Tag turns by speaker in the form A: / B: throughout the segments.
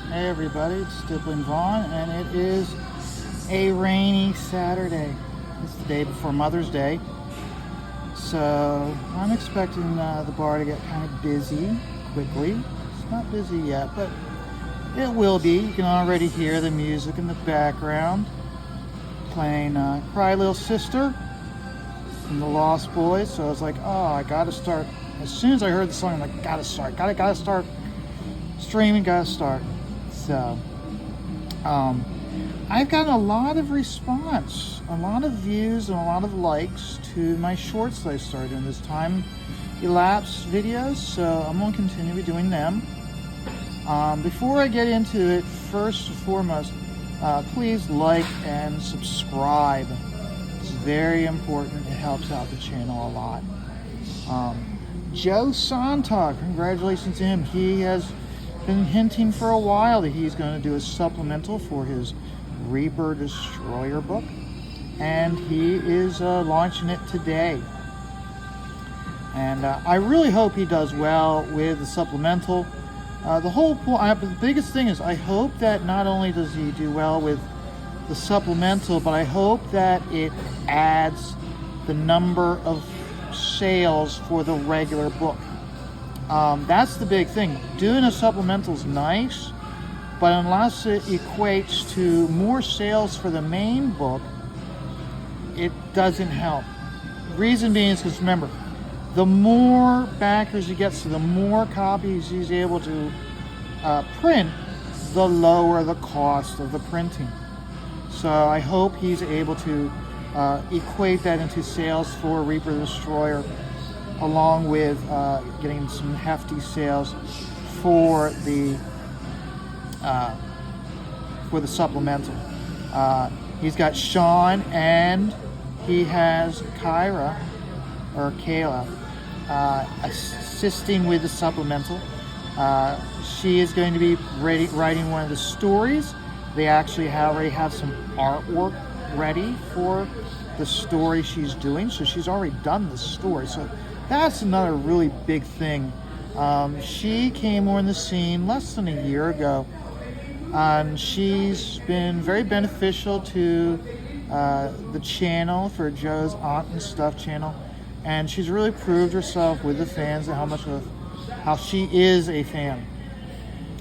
A: Hey everybody, it's Stippling Vaughn, and it is a rainy Saturday. It's the day before Mother's Day, so I'm expecting the bar to get kind of busy quickly. It's not busy yet, but it will be. You can already hear the music in the background, playing Cry Little Sister from the Lost Boys. So I was like, oh, I gotta start. As soon as I heard the song, I'm like, gotta start streaming, gotta start. So, I've gotten a lot of response, a lot of views, and a lot of likes to my shorts that I started doing, this time elapse videos. So I'm going to continue doing them. Before I get into it, first and foremost, please like and subscribe. It's very important. It helps out the channel a lot. Joe Sontag, congratulations to him. He has been hinting for a while that he's going to do a supplemental for his Reaper Destroyer book, and he is launching it today. And I really hope he does well with the supplemental. The whole point, the biggest thing is I hope that not only does he do well with the supplemental, but I hope that it adds the number of sales for the regular book. That's the big thing. Doing a supplemental is nice, but unless it equates to more sales for the main book, it doesn't help. Reason being is because, remember, the more backers he gets, so the more copies he's able to print, the lower the cost of the printing. So I hope he's able to equate that into sales for Reaper the Destroyer, along with getting some hefty sales for the supplemental. He's got Sean and he has Kyra or Kayla assisting with the supplemental. She is going to be writing one of the stories. They actually already have some artwork ready for the story she's doing, so she's already done the story. So that's another really big thing. She came on the scene less than a year ago, and she's been very beneficial to the channel, for Joe's Aunt and Stuff channel, and she's really proved herself with the fans and how she is a fan.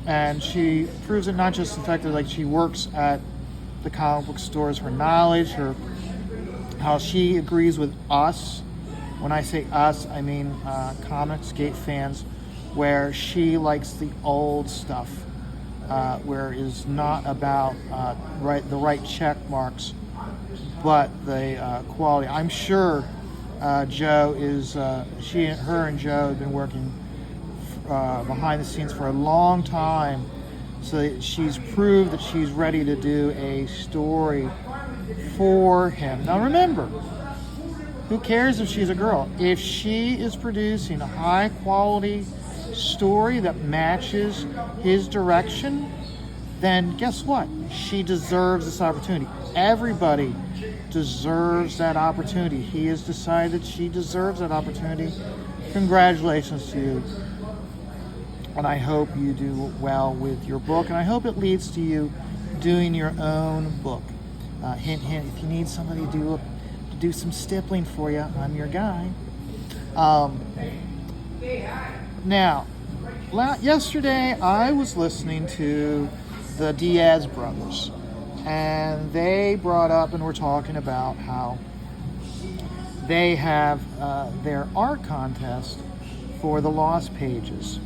A: And she proves it not just the fact that like she works at the comic book stores, her knowledge, how she agrees with us. When I say us, I mean Comicsgate fans, where she likes the old stuff, where it is not about the right check marks, but the quality. I'm sure Joe is, her and Joe have been working behind the scenes for a long time, so that she's proved that she's ready to do a story for him. Now remember, who cares if she's a girl? If she is producing a high quality story that matches his direction, then guess what? She deserves this opportunity. Everybody deserves that opportunity. He has decided she deserves that opportunity. Congratulations to you. And I hope you do well with your book, and I hope it leads to you doing your own book. Hint, hint, if you need somebody to do some stippling for you, I'm your guy. Now, yesterday I was listening to the Diaz brothers, and they brought up and were talking about how they have their art contest for the Lost Pages.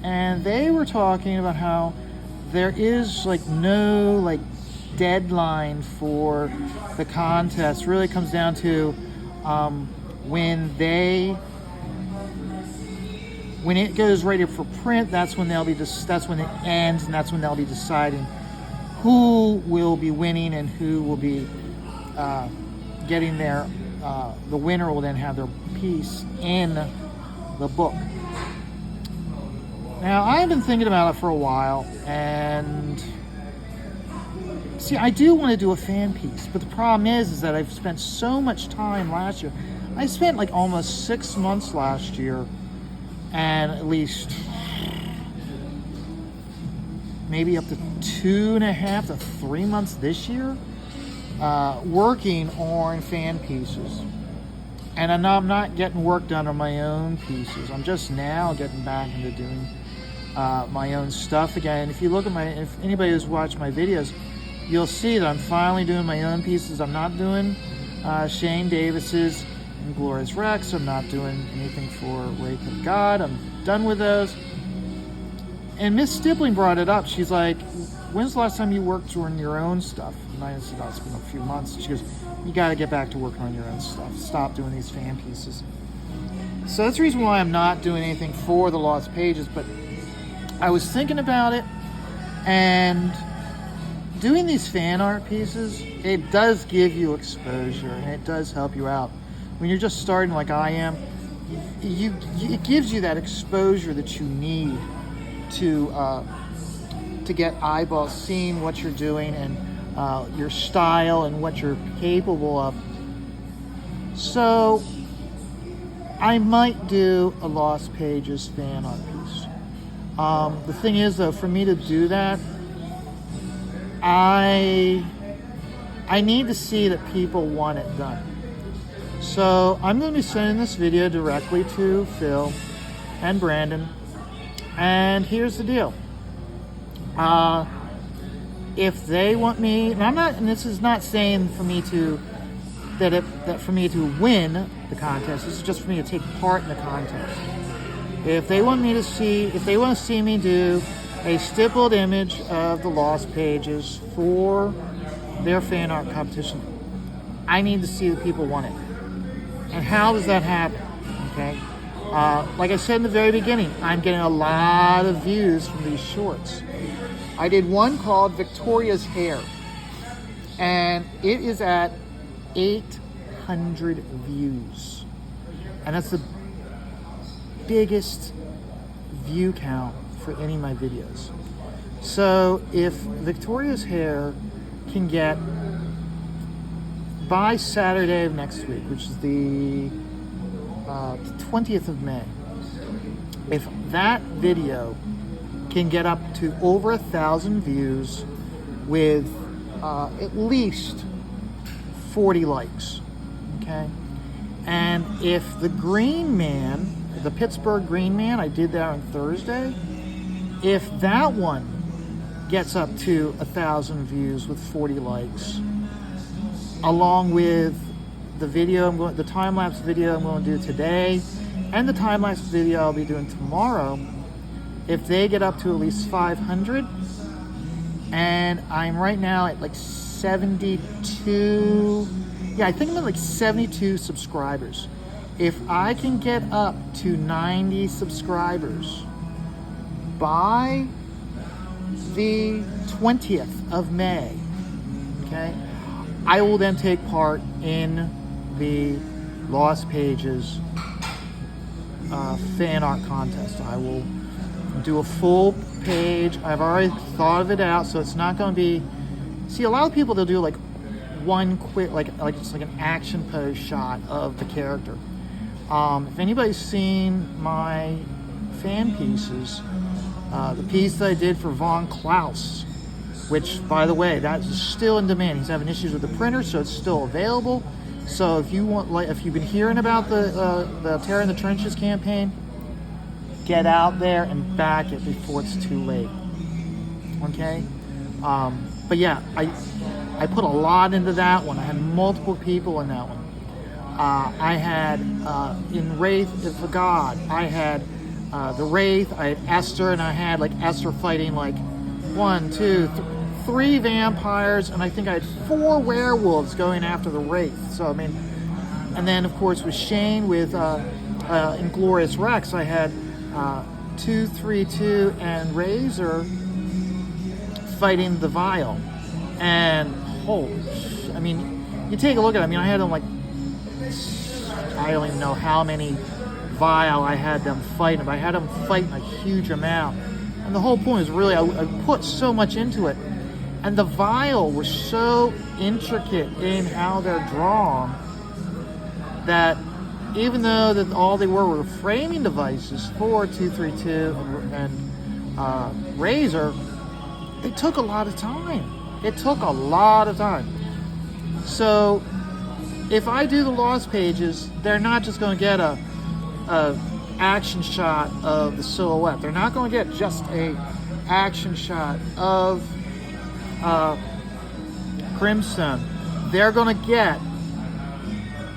A: And they were talking about how there is no deadline for the contest. It really comes down to when it goes ready for print. That's when that's when it ends, and that's when they'll be deciding who will be winning and who will be getting their. The winner will then have their piece in the book. Now, I've been thinking about it for a while, and see, I do want to do a fan piece, but the problem is that I've spent so much time last year. I spent almost 6 months last year, and at least maybe up to 2.5 to 3 months this year, working on fan pieces. And I'm not getting work done on my own pieces. I'm just now getting back into doing my own stuff again. If you look at if anybody who's watched my videos, you'll see that I'm finally doing my own pieces. I'm not doing Shane Davis's and Glorious Rex. I'm not doing anything for Wraith of God. I'm done with those. And Miss Stippling brought it up. She's like, when's the last time you worked on your own stuff? And I said, oh, it's been a few months. She goes, you got to get back to working on your own stuff. Stop doing these fan pieces. So that's the reason why I'm not doing anything for the Lost Pages. But I was thinking about it, and doing these fan art pieces, it does give you exposure, and it does help you out. When you're just starting like I am, it gives you that exposure that you need to get eyeballs seeing what you're doing and your style and what you're capable of. So I might do a Lost Pages fan art piece. The thing is, though, for me to do that, I need to see that people want it done. So I'm going to be sending this video directly to Phil and Brandon. And here's the deal. If they want me, and this is not saying for me to for me to win the contest. This is just for me to take part in the contest. If they want to see me do a stippled image of the Lost Pages for their fan art competition, I need to see that people want it. And how does that happen? Okay. Like I said in the very beginning, I'm getting a lot of views from these shorts. I did one called Victoria's Hair, and it is at 800 views. And that's the biggest view count for any of my videos. So if Victoria's Hair can get, by Saturday of next week, which is the 20th of May, if that video can get up to over 1,000 views with at least 40 likes, okay? And if the Green Man, the Pittsburgh Green Man, I did that on Thursday, if that one gets up to 1,000 views with 40 likes, along with the time-lapse video I'm going to do today, and the time-lapse video I'll be doing tomorrow, if they get up to at least 500, and I'm right now at like 72, I think I'm at like 72 subscribers. If I can get up to 90 subscribers by the 20th of May, okay, I will then take part in the Lost Pages fan art contest. I will do a full page. I've already thought of it out, so it's not going to be. See, a lot of people, they'll do like one quick, like just like an action pose shot of the character. If anybody's seen my fan pieces, the piece that I did for Von Klaus, which, by the way, that's still in demand. He's having issues with the printer, so it's still available. So if you want, if you've been hearing about the Terror in the Trenches campaign, get out there and back it before it's too late. Okay? But yeah, I put a lot into that one. I had multiple people in that one. I had in Wraith for God, I had the Wraith, I had Esther, and I had like Esther fighting like 3 vampires, and I think I had 4 werewolves going after the Wraith. So I mean, and then of course with Shane with Inglorious Rex, I had 232 and Razor fighting the Vial. And I mean, you take a look at it. I mean, I had them like, I don't even know how many Vial I had them fighting, but I had them fighting a huge amount. And the whole point is really, I put so much into it. And the Vial were so intricate in how they're drawn that even though that all they were framing devices for 232 and Razor, it took a lot of time. It took a lot of time. So if I do the lost pages, they're not just going to get a action shot of the silhouette. They're not going to get just a action shot of Crimson. They're going to get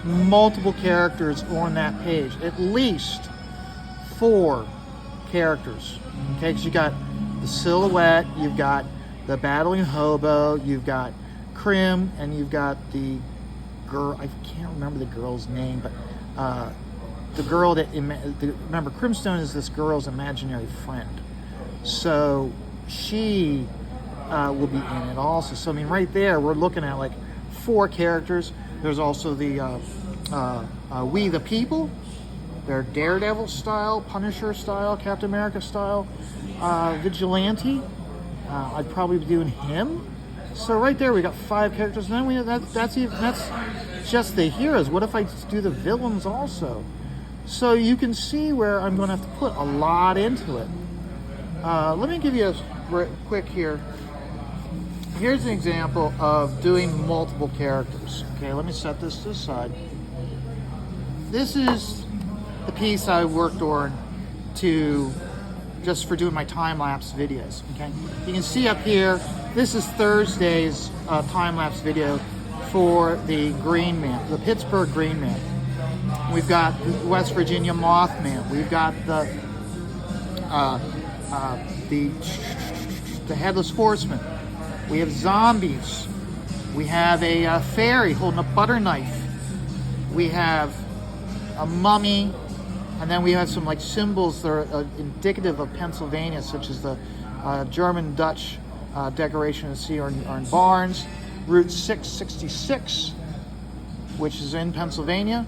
A: multiple characters on that page, at least 4 characters. Okay, because you got the silhouette, you've got the battling hobo, you've got Crim, and you've got the girl. I can't remember the girl's name, but the girl that remember, Crimstone is this girl's imaginary friend, so she will be in it also. So I mean, right there, we're looking at like 4 characters. There's also the We the People. They're Daredevil style, Punisher style, Captain America style, Vigilante. I'd probably be doing him. So right there, we got 5 characters. And then that's just the heroes. What if I just do the villains also? So you can see where I'm going to have to put a lot into it. Let me give you a quick here. Here's an example of doing multiple characters. Okay, let me set this to the side. This is the piece I worked on just for doing my time-lapse videos. Okay, you can see up here, this is Thursday's time-lapse video for the Green Man, the Pittsburgh Green Man. We've got the West Virginia Mothman. We've got the Headless Horseman. We have zombies. We have a fairy holding a butter knife. We have a mummy, and then we have some like symbols that are indicative of Pennsylvania, such as the German-Dutch decoration you see are in barns. Route 666, which is in Pennsylvania.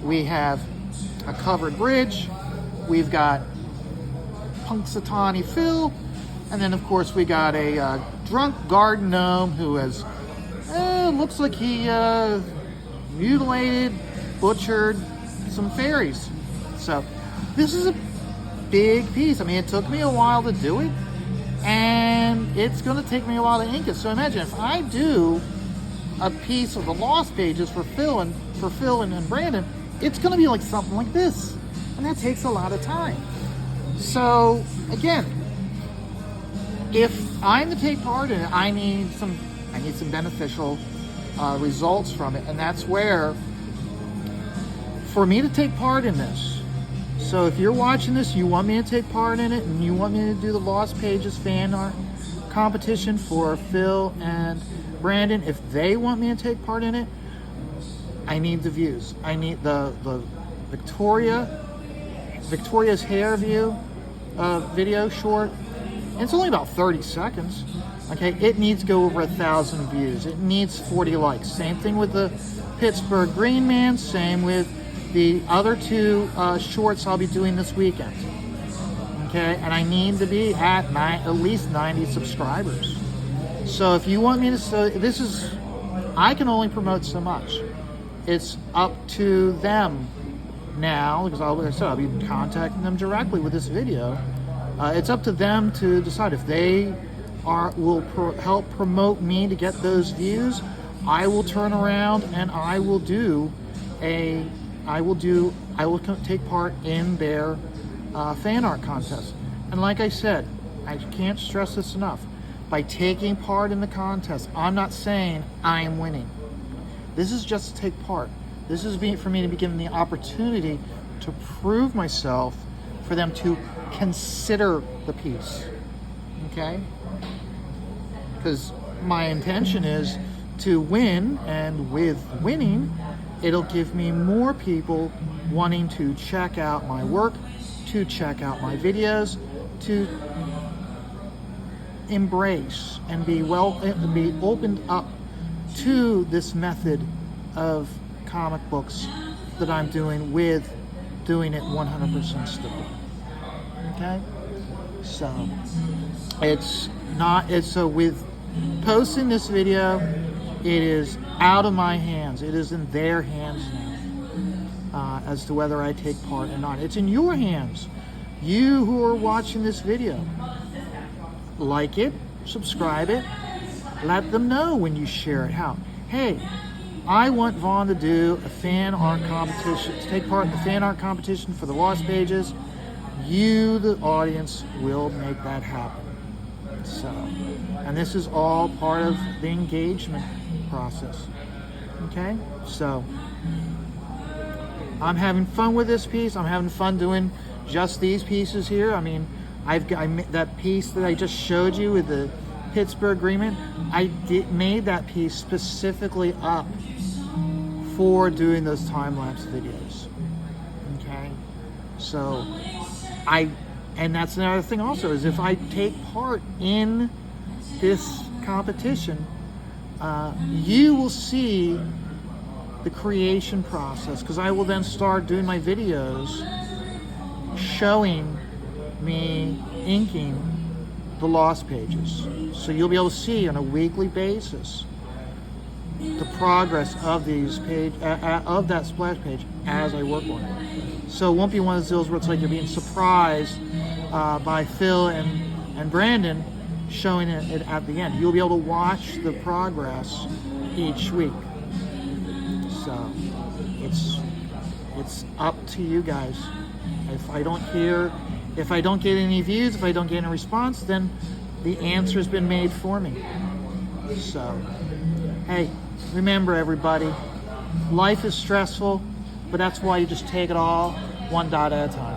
A: We have a covered bridge. We've got Punxsutawney Phil, and then of course we got a drunk garden gnome who has looks like he mutilated, butchered some fairies. So this is a big piece. I mean, it took me a while to do it, and it's going to take me a while to ink it. So imagine if I do a piece of the lost pages for Phil and Brandon, it's going to be like something like this, and that takes a lot of time. So again, if I'm to take part in it, I need some beneficial results from it, and that's where, for me to take part in this. So if you're watching this, you want me to take part in it, and you want me to do the Lost Pages fan art competition for Phil and Brandon, if they want me to take part in it, I need the views. I need the Victoria's hair view video short. And it's only about 30 seconds. Okay, it needs to go over 1,000 views. It needs 40 likes. Same thing with the Pittsburgh Green Man. Same with the other 2 shorts I'll be doing this weekend. Okay, and I need to be at least 90 subscribers. So if you want me to, I can only promote so much. It's up to them now, because I'll be contacting them directly with this video. It's up to them to decide if they will help promote me to get those views. I will turn around and I will take part in their fan art contest. And like I said, I can't stress this enough. By taking part in the contest, I'm not saying I'm winning. This is just to take part. This is for me to be given the opportunity to prove myself, for them to consider the piece. Okay? Because my intention is to win, and with winning, it'll give me more people wanting to check out my work, to check out my videos, to embrace and be opened up to this method of comic books that I'm doing it 100% still. Okay, so so with posting this video, it is out of my hands. It is in their hands now, as to whether I take part or not. It's in your hands. You who are watching this video, like it, subscribe it. Let them know when you share it. How? Hey, I want Vaughn to do a fan art competition, to take part in the fan art competition for the Lost Pages. You, the audience, will make that happen. So, and this is all part of the engagement process. Okay? So, I'm having fun with this piece. I'm having fun doing just these pieces here. I mean, that piece that I just showed you with the Pittsburgh Agreement, I made that piece specifically up for doing those time-lapse videos. Okay? So, and that's another thing also, is if I take part in this competition, you will see the creation process, because I will then start doing my videos showing me inking the Lost Pages. So you'll be able to see on a weekly basis the progress of these of that splash page as I work on it. So it won't be one of those deals where it's like you're being surprised by Phil and Brandon showing it at the end. You'll be able to watch the progress each week. So it's up to you guys. If I don't get any views, if I don't get any response, then the answer's been made for me. So, hey, remember everybody, life is stressful, but that's why you just take it all one dot at a time.